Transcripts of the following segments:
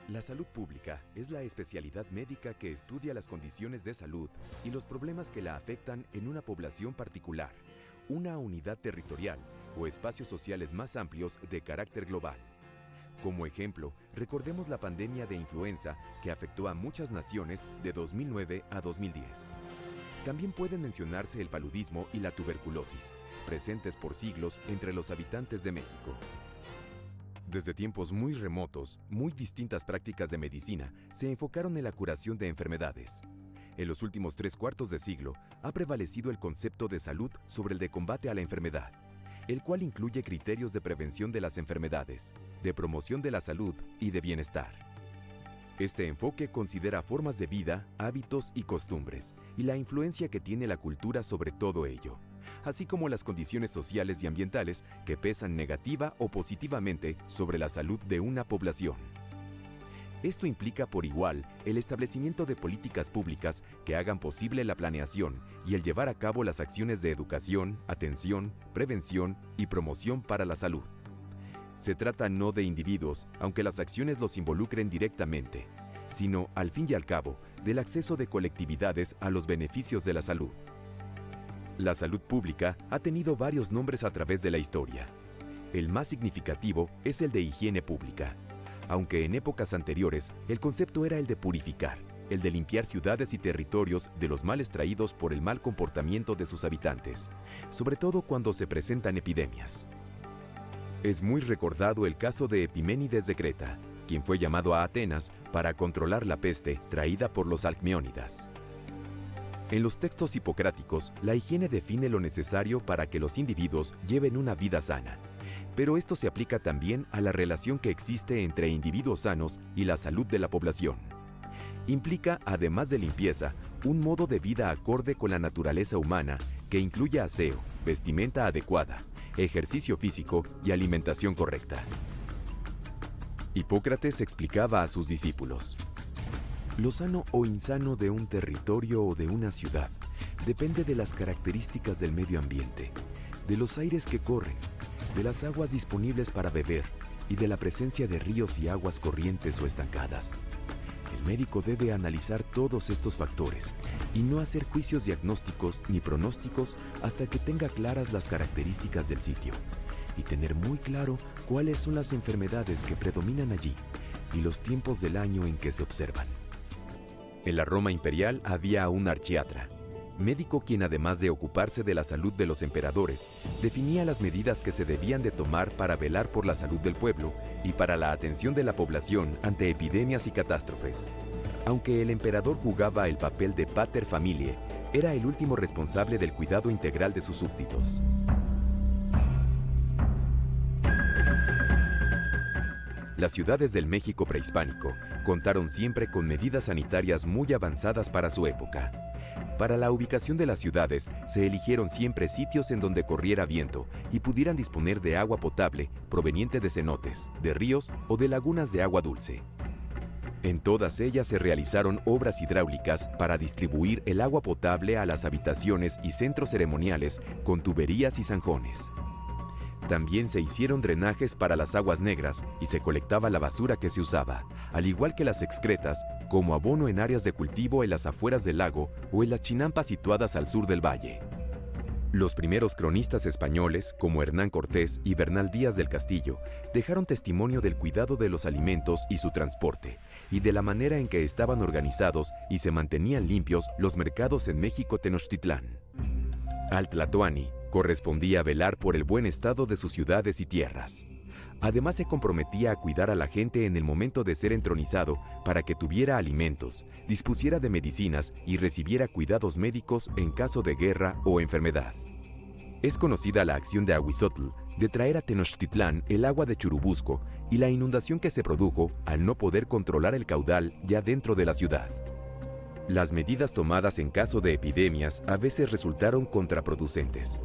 La salud pública es la especialidad médica que estudia las condiciones de salud y los problemas que la afectan en una población particular, una unidad territorial o espacios sociales más amplios de carácter global. Como ejemplo, recordemos la pandemia de influenza que afectó a muchas naciones de 2009 a 2010. También pueden mencionarse el paludismo y la tuberculosis, presentes por siglos entre los habitantes de México. Desde tiempos muy remotos, muy distintas prácticas de medicina se enfocaron en la curación de enfermedades. En los últimos 3/4 de siglo ha prevalecido el concepto de salud sobre el de combate a la enfermedad, el cual incluye criterios de prevención de las enfermedades, de promoción de la salud y de bienestar. Este enfoque considera formas de vida, hábitos y costumbres, y la influencia que tiene la cultura sobre todo ello, así como las condiciones sociales y ambientales que pesan negativa o positivamente sobre la salud de una población. Esto implica por igual el establecimiento de políticas públicas que hagan posible la planeación y el llevar a cabo las acciones de educación, atención, prevención y promoción para la salud. Se trata no de individuos, aunque las acciones los involucren directamente, sino, al fin y al cabo, del acceso de colectividades a los beneficios de la salud. La salud pública ha tenido varios nombres a través de la historia. El más significativo es el de higiene pública, aunque en épocas anteriores el concepto era el de purificar, el de limpiar ciudades y territorios de los males traídos por el mal comportamiento de sus habitantes, sobre todo cuando se presentan epidemias. Es muy recordado el caso de Epiménides de Creta, quien fue llamado a Atenas para controlar la peste traída por los alcmeónidas. En los textos hipocráticos, la higiene define lo necesario para que los individuos lleven una vida sana, pero esto se aplica también a la relación que existe entre individuos sanos y la salud de la población. Implica, además de limpieza, un modo de vida acorde con la naturaleza humana que incluya aseo, vestimenta adecuada, ejercicio físico y alimentación correcta. Hipócrates explicaba a sus discípulos: lo sano o insano de un territorio o de una ciudad depende de las características del medio ambiente, de los aires que corren, de las aguas disponibles para beber y de la presencia de ríos y aguas corrientes o estancadas. El médico debe analizar todos estos factores y no hacer juicios diagnósticos ni pronósticos hasta que tenga claras las características del sitio y tener muy claro cuáles son las enfermedades que predominan allí y los tiempos del año en que se observan. En la Roma imperial había un archiatra, médico quien, además de ocuparse de la salud de los emperadores, definía las medidas que se debían de tomar para velar por la salud del pueblo y para la atención de la población ante epidemias y catástrofes. Aunque el emperador jugaba el papel de pater familiae, era el último responsable del cuidado integral de sus súbditos. Las ciudades del México prehispánico contaron siempre con medidas sanitarias muy avanzadas para su época. Para la ubicación de las ciudades, se eligieron siempre sitios en donde corriera viento y pudieran disponer de agua potable proveniente de cenotes, de ríos o de lagunas de agua dulce. En todas ellas se realizaron obras hidráulicas para distribuir el agua potable a las habitaciones y centros ceremoniales con tuberías y zanjones. También se hicieron drenajes para las aguas negras y se colectaba la basura que se usaba, al igual que las excretas, como abono en áreas de cultivo en las afueras del lago o en las chinampas situadas al sur del valle. Los primeros cronistas españoles, como Hernán Cortés y Bernal Díaz del Castillo, dejaron testimonio del cuidado de los alimentos y su transporte, y de la manera en que estaban organizados y se mantenían limpios los mercados en México Tenochtitlán. Al Tlatoani correspondía velar por el buen estado de sus ciudades y tierras. Además, se comprometía a cuidar a la gente en el momento de ser entronizado para que tuviera alimentos, dispusiera de medicinas y recibiera cuidados médicos en caso de guerra o enfermedad. Es conocida la acción de Ahuizotl de traer a Tenochtitlán el agua de Churubusco y la inundación que se produjo al no poder controlar el caudal ya dentro de la ciudad. Las medidas tomadas en caso de epidemias a veces resultaron contraproducentes.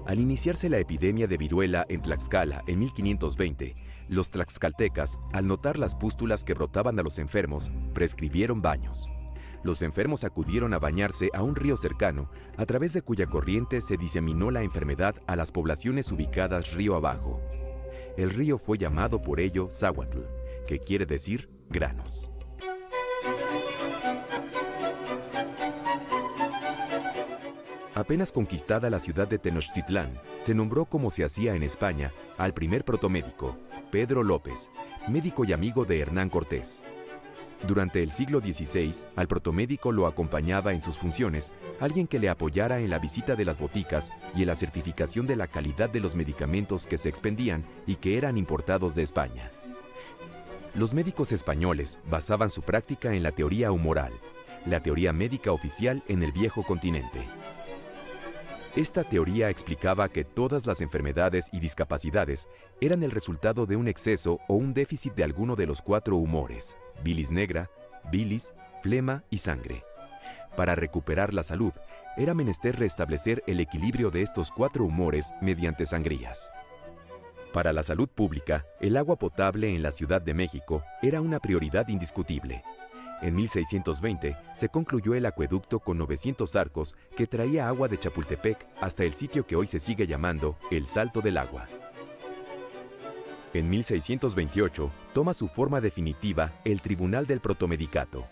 Al iniciarse la epidemia de viruela en Tlaxcala en 1520, los tlaxcaltecas, al notar las pústulas que brotaban a los enfermos, prescribieron baños. Los enfermos acudieron a bañarse a un río cercano, a través de cuya corriente se diseminó la enfermedad a las poblaciones ubicadas río abajo. El río fue llamado por ello Záhuatl, que quiere decir granos. Apenas conquistada la ciudad de Tenochtitlán, se nombró, como se hacía en España, al primer protomédico, Pedro López, médico y amigo de Hernán Cortés. Durante el siglo XVI, al protomédico lo acompañaba en sus funciones alguien que le apoyara en la visita de las boticas y en la certificación de la calidad de los medicamentos que se expendían y que eran importados de España. Los médicos españoles basaban su práctica en la teoría humoral, la teoría médica oficial en el viejo continente. Esta teoría explicaba que todas las enfermedades y discapacidades eran el resultado de un exceso o un déficit de alguno de los 4 humores: bilis negra, bilis, flema y sangre. Para recuperar la salud, era menester restablecer el equilibrio de estos 4 humores mediante sangrías. Para la salud pública, el agua potable en la Ciudad de México era una prioridad indiscutible. En 1620 se concluyó el acueducto con 900 arcos que traía agua de Chapultepec hasta el sitio que hoy se sigue llamando el Salto del Agua. En 1628 toma su forma definitiva el Tribunal del Protomedicato.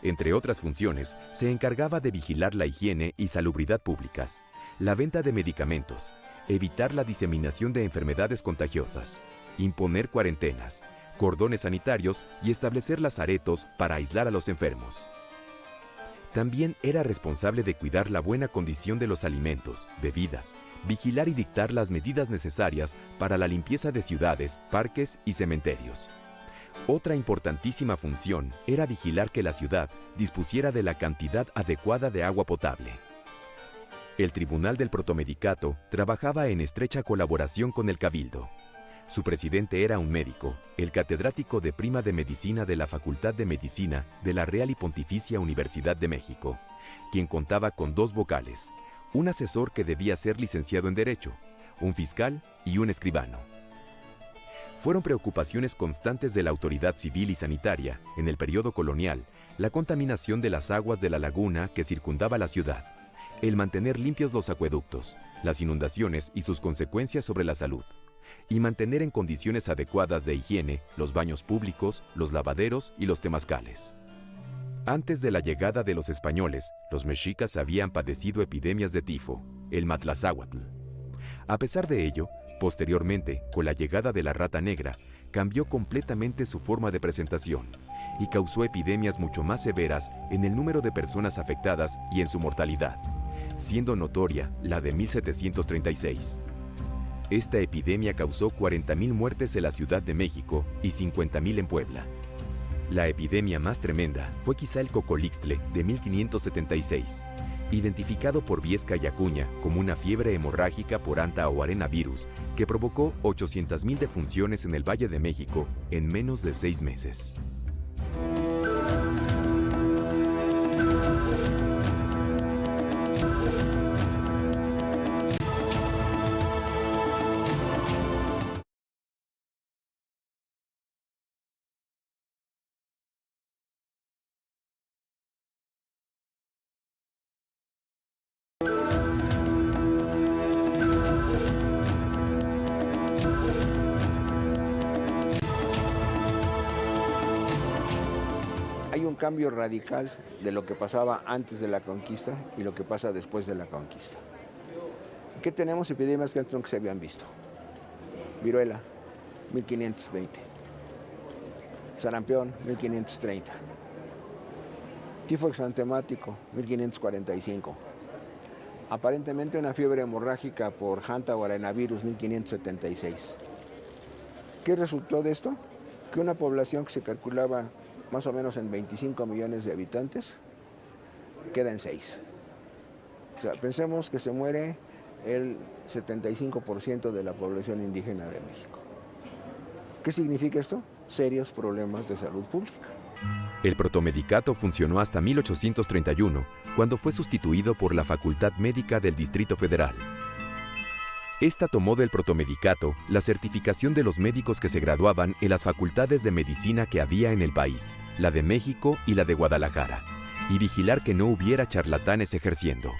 Entre otras funciones, se encargaba de vigilar la higiene y salubridad públicas, la venta de medicamentos, evitar la diseminación de enfermedades contagiosas, imponer cuarentenas, cordones sanitarios y establecer lazaretos para aislar a los enfermos. También era responsable de cuidar la buena condición de los alimentos, bebidas, vigilar y dictar las medidas necesarias para la limpieza de ciudades, parques y cementerios. Otra importantísima función era vigilar que la ciudad dispusiera de la cantidad adecuada de agua potable. El Tribunal del Protomedicato trabajaba en estrecha colaboración con el Cabildo. Su presidente era un médico, el catedrático de Prima de Medicina de la Facultad de Medicina de la Real y Pontificia Universidad de México, quien contaba con 2 vocales, un asesor que debía ser licenciado en Derecho, un fiscal y un escribano. Fueron preocupaciones constantes de la autoridad civil y sanitaria, en el periodo colonial, la contaminación de las aguas de la laguna que circundaba la ciudad, el mantener limpios los acueductos, las inundaciones y sus consecuencias sobre la salud, y mantener en condiciones adecuadas de higiene los baños públicos, los lavaderos y los temazcales. Antes de la llegada de los españoles, los mexicas habían padecido epidemias de tifo, el matlazáhuatl. A pesar de ello, posteriormente, con la llegada de la rata negra, cambió completamente su forma de presentación y causó epidemias mucho más severas en el número de personas afectadas y en su mortalidad, siendo notoria la de 1736. Esta epidemia causó 40,000 muertes en la Ciudad de México y 50,000 en Puebla. La epidemia más tremenda fue quizá el cocolixtle de 1576, identificado por Viesca y Acuña como una fiebre hemorrágica por anta o arenavirus que provocó 800,000 defunciones en el Valle de México en menos de 6 meses. Hay un cambio radical de lo que pasaba antes de la conquista y lo que pasa después de la conquista. ¿Qué tenemos? Epidemias que antes nunca se habían visto. Viruela, 1520. Sarampión, 1530. Tifo exantemático, 1545. Aparentemente una fiebre hemorrágica por anta o arenavirus, 1576. ¿Qué resultó de esto? Que una población que se calculaba más o menos en 25 millones de habitantes, queda en 6. O sea, pensemos que se muere el 75% de la población indígena de México. ¿Qué significa esto? Serios problemas de salud pública. El protomedicato funcionó hasta 1831, cuando fue sustituido por la Facultad Médica del Distrito Federal. Esta tomó del protomedicato la certificación de los médicos que se graduaban en las facultades de medicina que había en el país, la de México y la de Guadalajara, y vigilar que no hubiera charlatanes ejerciendo.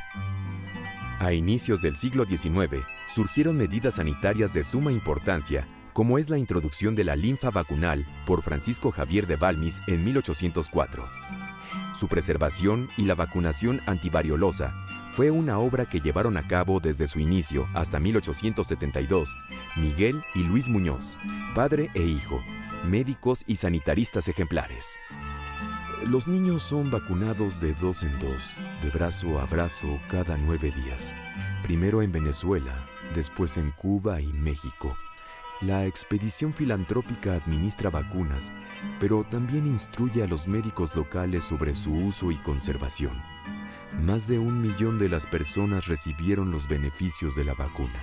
A inicios del siglo XIX, surgieron medidas sanitarias de suma importancia, como es la introducción de la linfa vacunal por Francisco Javier de Balmis en 1804. Su preservación y la vacunación antivariolosa fue una obra que llevaron a cabo desde su inicio hasta 1872 Miguel y Luis Muñoz, padre e hijo, médicos y sanitaristas ejemplares. Los niños son vacunados de 2 en 2, de brazo a brazo cada 9 días. Primero en Venezuela, después en Cuba y México. La expedición filantrópica administra vacunas, pero también instruye a los médicos locales sobre su uso y conservación. Más de 1 millón de las personas recibieron los beneficios de la vacuna.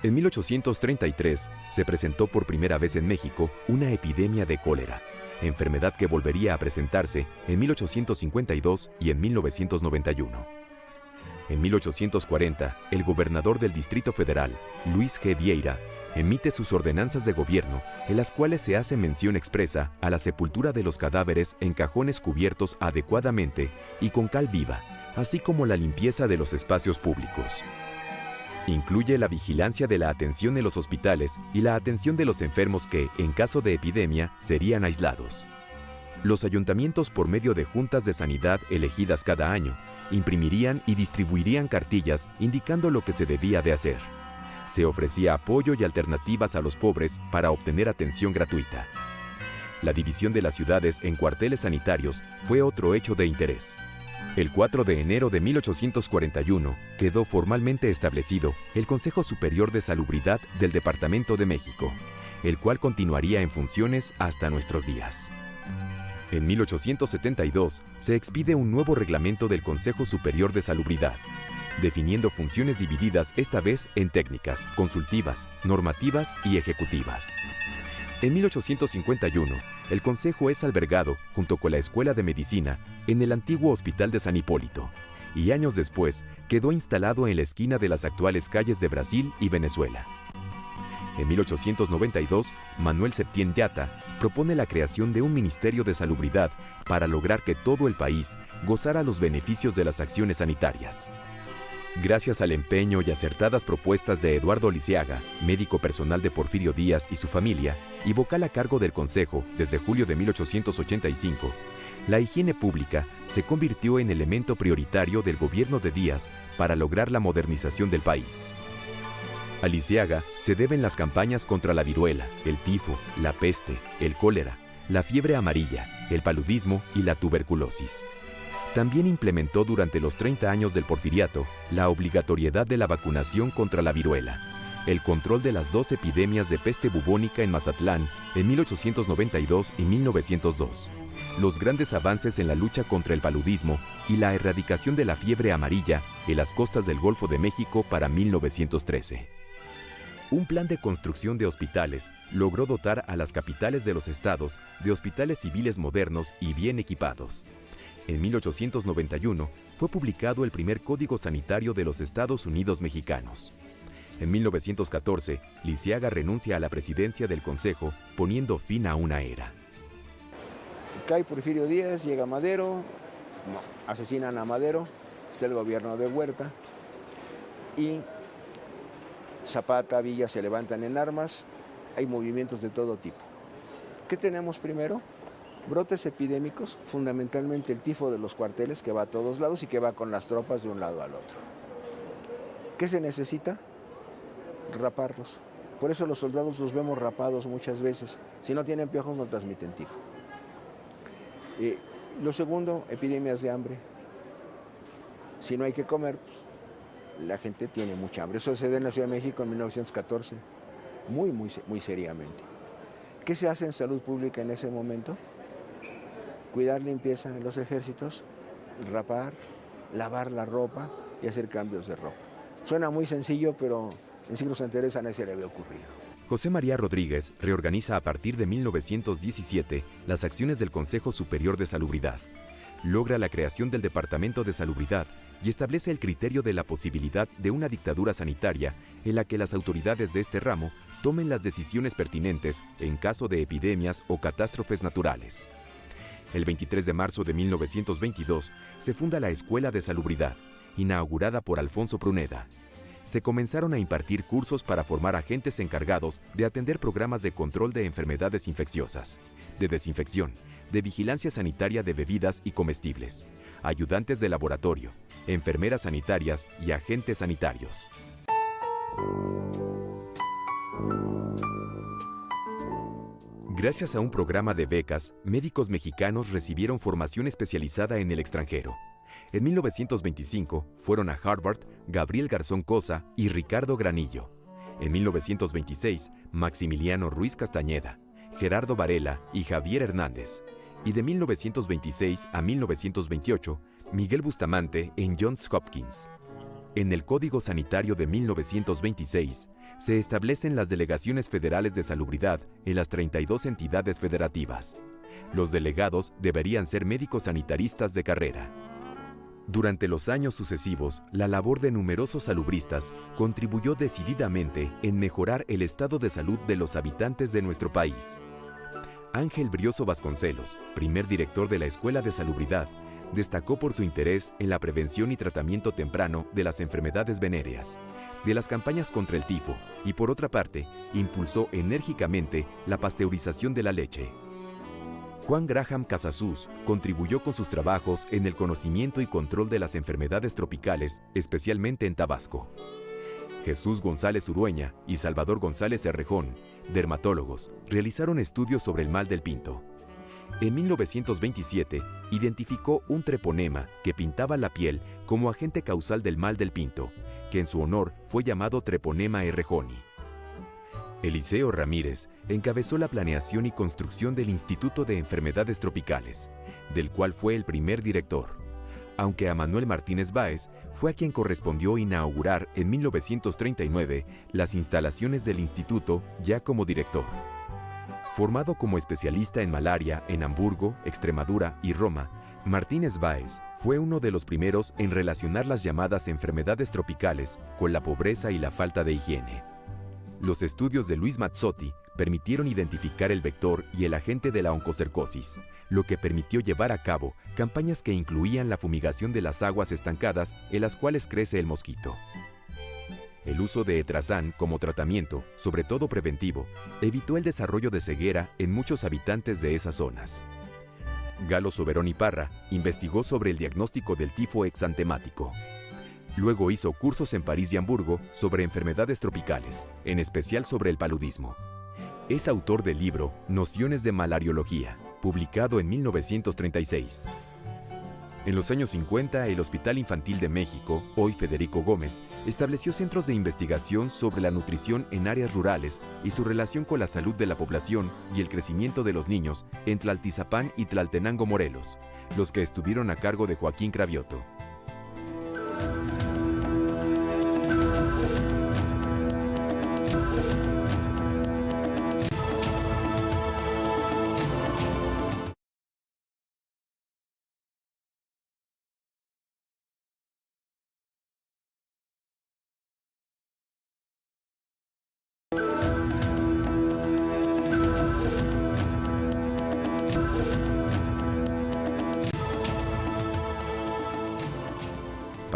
En 1833 se presentó por primera vez en México una epidemia de cólera, enfermedad que volvería a presentarse en 1852 y en 1991. En 1840, el gobernador del Distrito Federal, Luis G. Vieira, emite sus ordenanzas de gobierno en las cuales se hace mención expresa a la sepultura de los cadáveres en cajones cubiertos adecuadamente y con cal viva, así como la limpieza de los espacios públicos. Incluye la vigilancia de la atención en los hospitales y la atención de los enfermos que, en caso de epidemia, serían aislados. Los ayuntamientos, por medio de juntas de sanidad elegidas cada año, imprimirían y distribuirían cartillas indicando lo que se debía de hacer. Se ofrecía apoyo y alternativas a los pobres para obtener atención gratuita. La división de las ciudades en cuarteles sanitarios fue otro hecho de interés. El 4 de enero de 1841 quedó formalmente establecido el Consejo Superior de Salubridad del Departamento de México, el cual continuaría en funciones hasta nuestros días. En 1872 se expide un nuevo reglamento del Consejo Superior de Salubridad, definiendo funciones divididas esta vez en técnicas, consultivas, normativas y ejecutivas. En 1851, el Consejo es albergado, junto con la Escuela de Medicina, en el antiguo Hospital de San Hipólito, y años después quedó instalado en la esquina de las actuales calles de Brasil y Venezuela. En 1892, Manuel Septién Yata propone la creación de un Ministerio de Salubridad para lograr que todo el país gozara los beneficios de las acciones sanitarias. Gracias al empeño y acertadas propuestas de Eduardo Lisiaga, médico personal de Porfirio Díaz y su familia, y vocal a cargo del Consejo desde julio de 1885, la higiene pública se convirtió en elemento prioritario del gobierno de Díaz para lograr la modernización del país. A Lisiaga se deben las campañas contra la viruela, el tifo, la peste, el cólera, la fiebre amarilla, el paludismo y la tuberculosis. También implementó durante los 30 años del porfiriato la obligatoriedad de la vacunación contra la viruela, el control de las 2 epidemias de peste bubónica en Mazatlán en 1892 y 1902, los grandes avances en la lucha contra el paludismo y la erradicación de la fiebre amarilla en las costas del Golfo de México para 1913. Un plan de construcción de hospitales logró dotar a las capitales de los estados de hospitales civiles modernos y bien equipados. En 1891 fue publicado el primer Código Sanitario de los Estados Unidos Mexicanos. En 1914, Lisiaga renuncia a la presidencia del Consejo, poniendo fin a una era. Cae Porfirio Díaz, llega Madero, asesinan a Madero, está el gobierno de Huerta y Zapata, Villa se levantan en armas, hay movimientos de todo tipo. ¿Qué tenemos primero? Brotes epidémicos, fundamentalmente el tifo de los cuarteles que va a todos lados y que va con las tropas de un lado al otro. ¿Qué se necesita? Raparlos. Por eso los soldados los vemos rapados muchas veces. Si no tienen piojos no transmiten tifo. Lo segundo, epidemias de hambre. Si no hay que comer, pues, la gente tiene mucha hambre. Eso se da en la Ciudad de México en 1914, muy seriamente. ¿Qué se hace en salud pública en ese momento? Cuidar limpieza en los ejércitos, rapar, lavar la ropa y hacer cambios de ropa. Suena muy sencillo, pero en siglos anteriores a nadie se le había ocurrido. José María Rodríguez reorganiza a partir de 1917 las acciones del Consejo Superior de Salubridad. Logra la creación del Departamento de Salubridad y establece el criterio de la posibilidad de una dictadura sanitaria en la que las autoridades de este ramo tomen las decisiones pertinentes en caso de epidemias o catástrofes naturales. El 23 de marzo de 1922 se funda la Escuela de Salubridad, inaugurada por Alfonso Pruneda. se comenzaron a impartir cursos para formar agentes encargados de atender programas de control de enfermedades infecciosas, de desinfección, de vigilancia sanitaria de bebidas y comestibles, ayudantes de laboratorio, enfermeras sanitarias y agentes sanitarios. Gracias a un programa de becas, médicos mexicanos recibieron formación especializada en el extranjero. En 1925 fueron a Harvard Gabriel Garzón Cosa y Ricardo Granillo. En 1926, Maximiliano Ruiz Castañeda, Gerardo Varela y Javier Hernández. Y de 1926 a 1928, Miguel Bustamante en Johns Hopkins. En el Código Sanitario de 1926, se establecen las delegaciones federales de salubridad en las 32 entidades federativas. Los delegados deberían ser médicos sanitaristas de carrera. Durante los años sucesivos, la labor de numerosos salubristas contribuyó decididamente en mejorar el estado de salud de los habitantes de nuestro país. Ángel Brioso Vasconcelos, primer director de la Escuela de Salubridad, destacó por su interés en la prevención y tratamiento temprano de las enfermedades venéreas, de las campañas contra el tifo y, por otra parte, impulsó enérgicamente la pasteurización de la leche. Juan Graham Casasus contribuyó con sus trabajos en el conocimiento y control de las enfermedades tropicales, especialmente en Tabasco. Jesús González Urueña y Salvador González Herrejón, dermatólogos, realizaron estudios sobre el mal del pinto. En 1927, identificó un treponema que pintaba la piel como agente causal del mal del pinto, que en su honor fue llamado Treponema herrejoni. Eliseo Ramírez encabezó la planeación y construcción del Instituto de Enfermedades Tropicales, del cual fue el primer director, aunque a Manuel Martínez Báez fue a quien correspondió inaugurar en 1939 las instalaciones del instituto ya como director. Formado como especialista en malaria en Hamburgo, Extremadura y Roma, Martínez Báez fue uno de los primeros en relacionar las llamadas enfermedades tropicales con la pobreza y la falta de higiene. Los estudios de Luis Mazzotti permitieron identificar el vector y el agente de la oncocercosis, lo que permitió llevar a cabo campañas que incluían la fumigación de las aguas estancadas en las cuales crece el mosquito. El uso de etrazán como tratamiento, sobre todo preventivo, evitó el desarrollo de ceguera en muchos habitantes de esas zonas. Galo Soberón y Parra investigó sobre el diagnóstico del tifo exantemático. Luego hizo cursos en París y Hamburgo sobre enfermedades tropicales, en especial sobre el paludismo. Es autor del libro Nociones de Malariología, publicado en 1936. En los años 50, el Hospital Infantil de México, hoy Federico Gómez, estableció centros de investigación sobre la nutrición en áreas rurales y su relación con la salud de la población y el crecimiento de los niños en Tlaltizapán y Tlaltenango, Morelos, los que estuvieron a cargo de Joaquín Cravioto.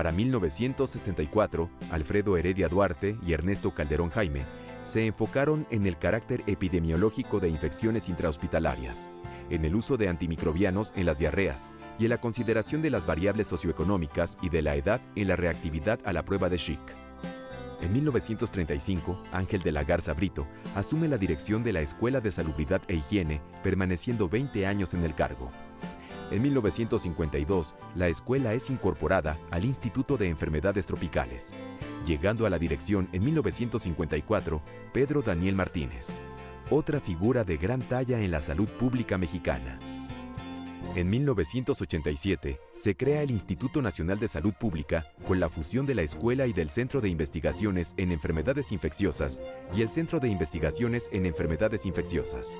Para 1964, Alfredo Heredia Duarte y Ernesto Calderón Jaime se enfocaron en el carácter epidemiológico de infecciones intrahospitalarias, en el uso de antimicrobianos en las diarreas y en la consideración de las variables socioeconómicas y de la edad en la reactividad a la prueba de Schick. En 1935, Ángel de la Garza Brito asume la dirección de la Escuela de Salubridad e Higiene, permaneciendo 20 años en el cargo. En 1952, la escuela es incorporada al Instituto de Enfermedades Tropicales, llegando a la dirección en 1954 Pedro Daniel Martínez, otra figura de gran talla en la salud pública mexicana. En 1987, se crea el Instituto Nacional de Salud Pública con la fusión de la escuela y del Centro de Investigaciones en Enfermedades Infecciosas y el Centro de Investigaciones en Enfermedades Infecciosas.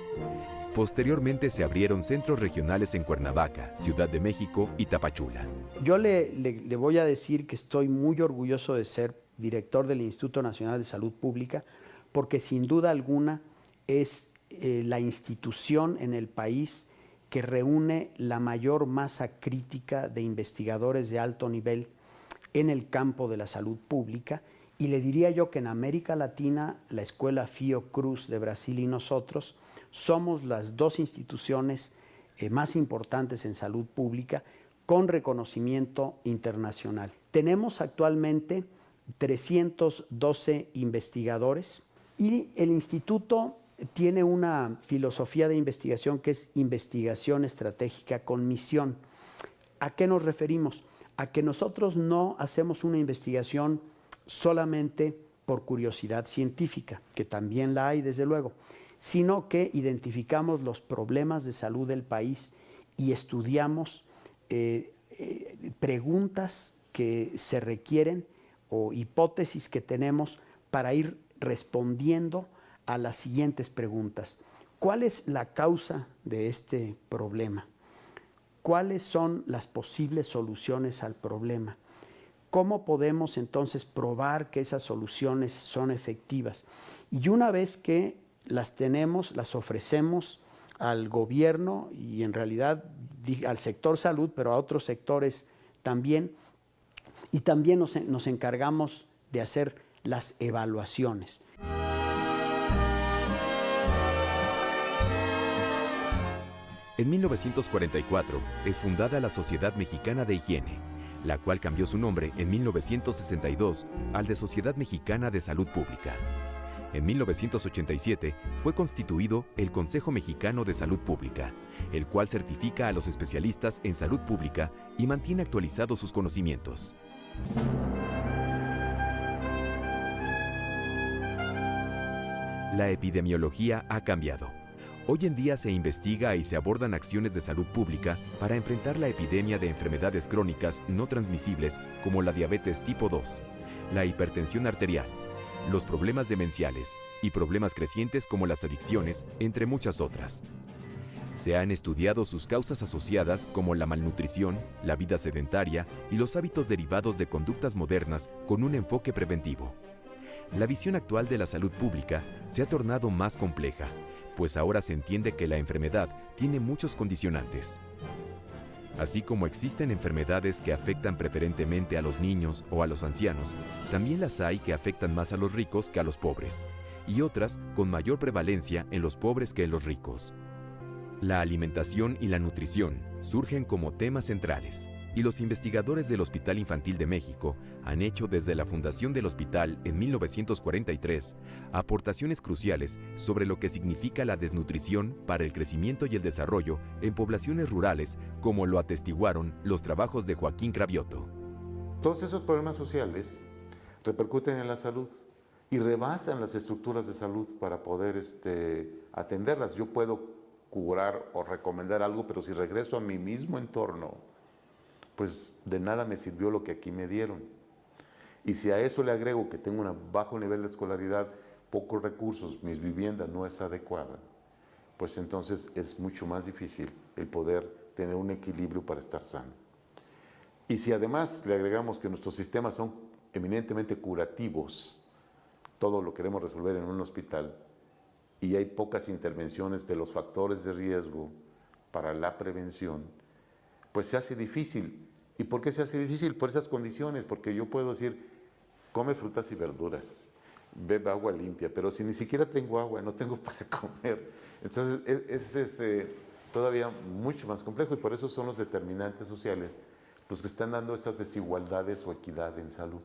Posteriormente se abrieron centros regionales en Cuernavaca, Ciudad de México y Tapachula. Yo le voy a decir que estoy muy orgulloso de ser director del Instituto Nacional de Salud Pública, porque sin duda alguna es la institución en el país que reúne la mayor masa crítica de investigadores de alto nivel en el campo de la salud pública Y le diría yo que en América Latina, la Escuela Fiocruz de Brasil y nosotros somos las dos instituciones más importantes en salud pública con reconocimiento internacional. Tenemos actualmente 312 investigadores y el instituto tiene una filosofía de investigación que es investigación estratégica con misión. ¿A qué nos referimos? A que nosotros no hacemos una investigación solamente por curiosidad científica, que también la hay desde luego, sino que identificamos los problemas de salud del país y estudiamos preguntas que se requieren o hipótesis que tenemos para ir respondiendo a las siguientes preguntas. ¿Cuál es la causa de este problema? ¿Cuáles son las posibles soluciones al problema? ¿Cómo podemos entonces probar que esas soluciones son efectivas? Y una vez que las tenemos, las ofrecemos al gobierno y en realidad al sector salud, pero a otros sectores también. Y también nos encargamos de hacer las evaluaciones. En 1944 es fundada la Sociedad Mexicana de Higiene, la cual cambió su nombre en 1962 al de Sociedad Mexicana de Salud Pública. En 1987 fue constituido el Consejo Mexicano de Salud Pública, el cual certifica a los especialistas en salud pública y mantiene actualizados sus conocimientos. La epidemiología ha cambiado. Hoy en día se investiga y se abordan acciones de salud pública para enfrentar la epidemia de enfermedades crónicas no transmisibles como la diabetes tipo 2, la hipertensión arterial, los problemas demenciales y problemas crecientes como las adicciones, entre muchas otras. Se han estudiado sus causas asociadas como la malnutrición, la vida sedentaria y los hábitos derivados de conductas modernas con un enfoque preventivo. La visión actual de la salud pública se ha tornado más compleja, pues ahora se entiende que la enfermedad tiene muchos condicionantes. Así como existen enfermedades que afectan preferentemente a los niños o a los ancianos, también las hay que afectan más a los ricos que a los pobres, y otras con mayor prevalencia en los pobres que en los ricos. La alimentación y la nutrición surgen como temas centrales, y los investigadores del Hospital Infantil de México han hecho desde la fundación del hospital en 1943 aportaciones cruciales sobre lo que significa la desnutrición para el crecimiento y el desarrollo en poblaciones rurales, como lo atestiguaron los trabajos de Joaquín Cravioto. Todos esos problemas sociales repercuten en la salud y rebasan las estructuras de salud para poder atenderlas. Yo puedo curar o recomendar algo, pero si regreso a mi mismo entorno, pues de nada me sirvió lo que aquí me dieron. Y si a eso le agrego que tengo un bajo nivel de escolaridad, pocos recursos, mi vivienda no es adecuada, pues entonces es mucho más difícil el poder tener un equilibrio para estar sano. Y si además le agregamos que nuestros sistemas son eminentemente curativos, todo lo queremos resolver en un hospital, y hay pocas intervenciones de los factores de riesgo para la prevención, pues se hace difícil. ¿Y por qué se hace difícil? Por esas condiciones, porque yo puedo decir, come frutas y verduras, bebe agua limpia, pero si ni siquiera tengo agua, no tengo para comer. Entonces es todavía mucho más complejo, y por eso son los determinantes sociales los que están dando estas desigualdades o equidad en salud.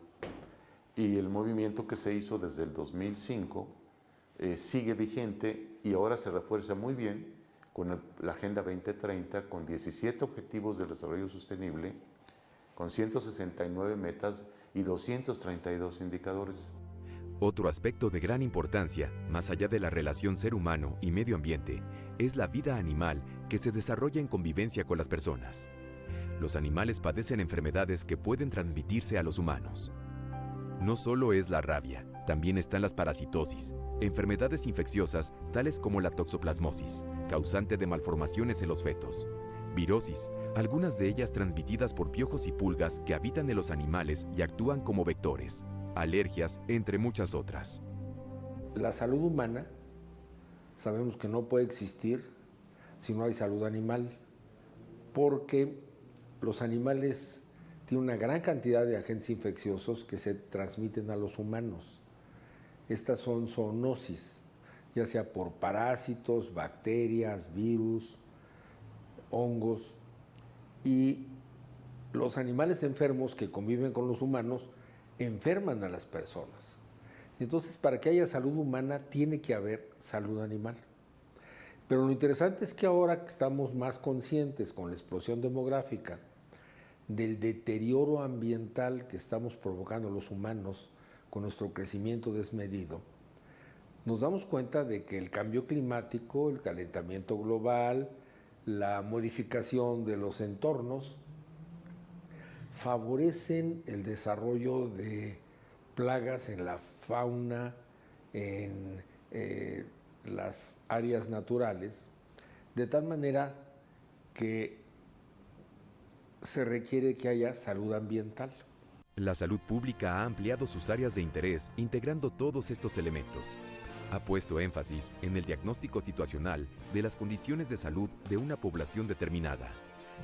Y el movimiento que se hizo desde el 2005 sigue vigente y ahora se refuerza muy bien con la Agenda 2030, con 17 Objetivos de Desarrollo Sostenible, con 169 metas y 232 indicadores. Otro aspecto de gran importancia, más allá de la relación ser humano y medio ambiente, es la vida animal que se desarrolla en convivencia con las personas. Los animales padecen enfermedades que pueden transmitirse a los humanos. No solo es la rabia, también están las parasitosis, enfermedades infecciosas tales como la toxoplasmosis, causante de malformaciones en los fetos, virosis, algunas de ellas transmitidas por piojos y pulgas que habitan en los animales y actúan como vectores, alergias, entre muchas otras. La salud humana sabemos que no puede existir si no hay salud animal, porque los animales tiene una gran cantidad de agentes infecciosos que se transmiten a los humanos. Estas son zoonosis, ya sea por parásitos, bacterias, virus, hongos, y los animales enfermos que conviven con los humanos enferman a las personas. Entonces, para que haya salud humana, tiene que haber salud animal. Pero lo interesante es que ahora que estamos más conscientes con la explosión demográfica del deterioro ambiental que estamos provocando los humanos con nuestro crecimiento desmedido, nos damos cuenta de que el cambio climático, el calentamiento global, la modificación de los entornos favorecen el desarrollo de plagas en la fauna, en las áreas naturales, de tal manera que se requiere que haya salud ambiental. La salud pública ha ampliado sus áreas de interés integrando todos estos elementos. Ha puesto énfasis en el diagnóstico situacional de las condiciones de salud de una población determinada,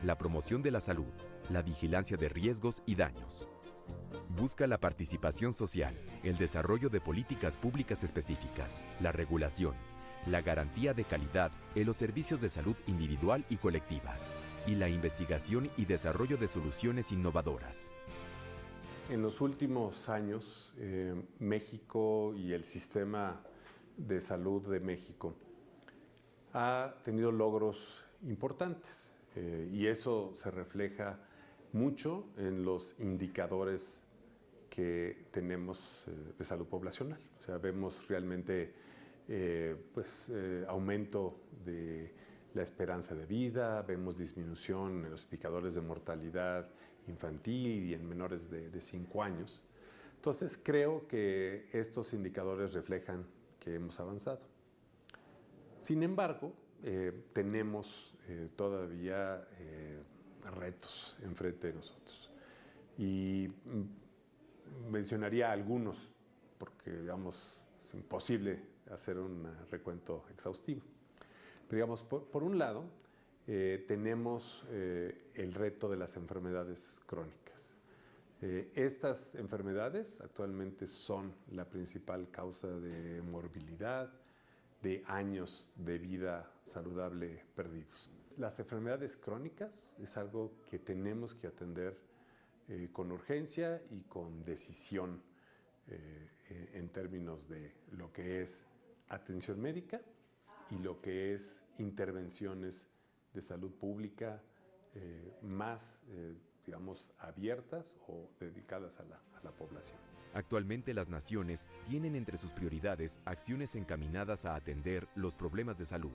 la promoción de la salud, la vigilancia de riesgos y daños. Busca la participación social, el desarrollo de políticas públicas específicas, la regulación, la garantía de calidad en los servicios de salud individual y colectiva, y la investigación y desarrollo de soluciones innovadoras. En los últimos años, México y el sistema de salud de México ha tenido logros importantes y eso se refleja mucho en los indicadores que tenemos de salud poblacional. O sea, vemos realmente aumento de la esperanza de vida, vemos disminución en los indicadores de mortalidad infantil y en menores de 5 años. Entonces, creo que estos indicadores reflejan que hemos avanzado. Sin embargo, tenemos todavía retos enfrente de nosotros. Y mencionaría algunos, porque digamos, es imposible hacer un recuento exhaustivo. Pero digamos, por un lado, tenemos el reto de las enfermedades crónicas. Estas enfermedades actualmente son la principal causa de morbilidad, de años de vida saludable perdidos. Las enfermedades crónicas es algo que tenemos que atender con urgencia y con decisión en términos de lo que es atención médica y lo que es intervenciones de salud pública más, digamos, abiertas o dedicadas a la población. Actualmente las naciones tienen entre sus prioridades acciones encaminadas a atender los problemas de salud.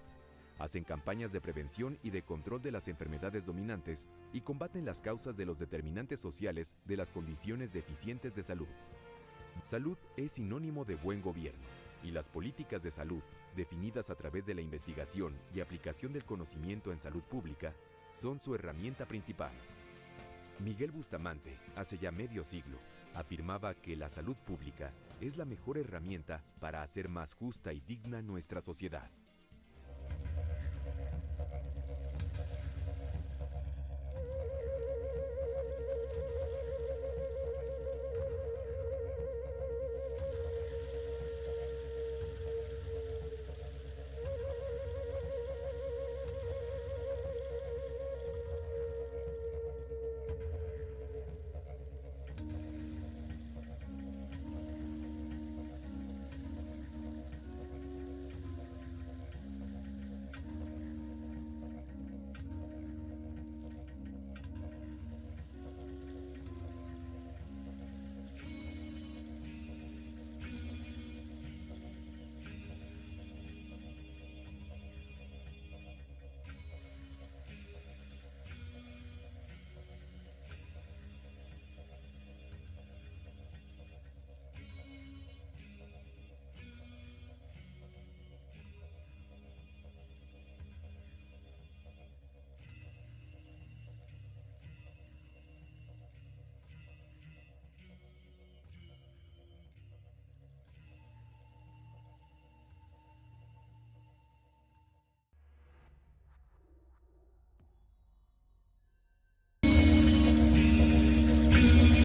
Hacen campañas de prevención y de control de las enfermedades dominantes y combaten las causas de los determinantes sociales de las condiciones deficientes de salud. Salud es sinónimo de buen gobierno y las políticas de salud, definidas a través de la investigación y aplicación del conocimiento en salud pública, son su herramienta principal. Miguel Bustamante, hace ya medio siglo, afirmaba que la salud pública es la mejor herramienta para hacer más justa y digna nuestra sociedad.